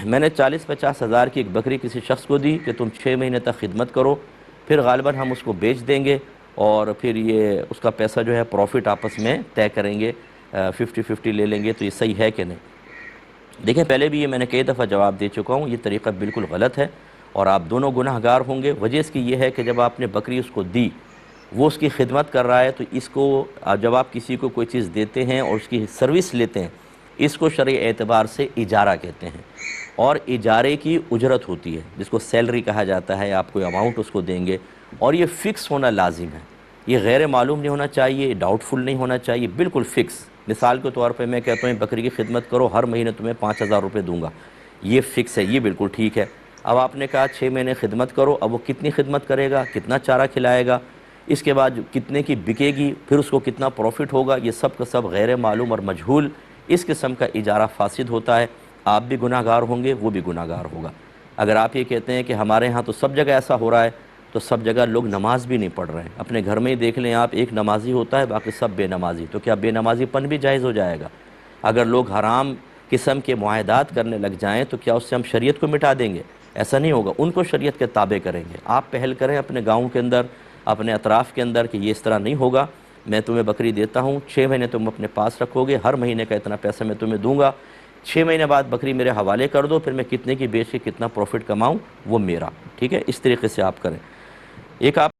میں نے 40-50 ہزار کی ایک بکری کسی شخص کو دی کہ تم 6 مہینے تک خدمت کرو، پھر غالباً ہم اس کو بیچ دیں گے اور پھر یہ اس کا پیسہ جو ہے پروفٹ آپس میں طے کریں گے، 50-50 لے لیں گے، تو یہ صحیح ہے کہ نہیں؟ دیکھیں پہلے بھی یہ میں نے کئی دفعہ جواب دے چکا ہوں، یہ طریقہ بالکل غلط ہے اور آپ دونوں گناہ گار ہوں گے۔ وجہ اس کی یہ ہے کہ جب آپ نے بکری اس کو دی، وہ اس کی خدمت کر رہا ہے، تو اس کو جب آپ کسی کو کوئی چیز دیتے ہیں اور اس کی سروس لیتے ہیں، اس کو شرعی اعتبار سے اجارہ کہتے ہیں، اور اجارے کی اجرت ہوتی ہے جس کو سیلری کہا جاتا ہے، آپ کوئی اماؤنٹ اس کو دیں گے اور یہ فکس ہونا لازم ہے، یہ غیر معلوم نہیں ہونا چاہیے، ڈاؤٹ فل نہیں ہونا چاہیے، بالکل فکس۔ مثال کے طور پہ میں کہتا ہوں بکری کی خدمت کرو، ہر مہینے تمہیں 5,000 روپے دوں گا، یہ فکس ہے، یہ بالکل ٹھیک ہے۔ اب آپ نے کہا 6 مہینے خدمت کرو، اب وہ کتنی خدمت کرے گا، کتنا چارہ کھلائے گا، اس کے بعد کتنے کی بکے گی، پھر اس کو کتنا پروفٹ ہوگا، یہ سب کا سب غیر معلوم اور مجہول، اس قسم کا اجارہ فاسد ہوتا ہے، آپ بھی گناہ گار ہوں گے، وہ بھی گناہ گار ہوگا۔ اگر آپ یہ کہتے ہیں کہ ہمارے ہاں تو سب جگہ ایسا ہو رہا ہے، تو سب جگہ لوگ نماز بھی نہیں پڑھ رہے ہیں، اپنے گھر میں ہی دیکھ لیں آپ، ایک نمازی ہوتا ہے باقی سب بے نمازی، تو کیا بے نمازی پن بھی جائز ہو جائے گا؟ اگر لوگ حرام قسم کے معاہدات کرنے لگ جائیں تو کیا اس سے ہم شریعت کو مٹا دیں گے؟ ایسا نہیں ہوگا، ان کو شریعت کے تابع کریں گے۔ آپ پہل کریں اپنے گاؤں کے اندر، اپنے اطراف کے اندر کہ یہ اس طرح نہیں ہوگا، میں تمہیں بکری دیتا ہوں، 6 مہینے تم اپنے پاس رکھو گے، ہر مہینے کا اتنا پیسہ میں تمہیں دوں گا، 6 مہینے بعد بکری میرے حوالے کر دو، پھر میں کتنے کی بیچ کے کتنا پروفٹ کماؤں وہ میرا، ٹھیک ہے؟ اس طریقے سے آپ کریں۔ ایک آپ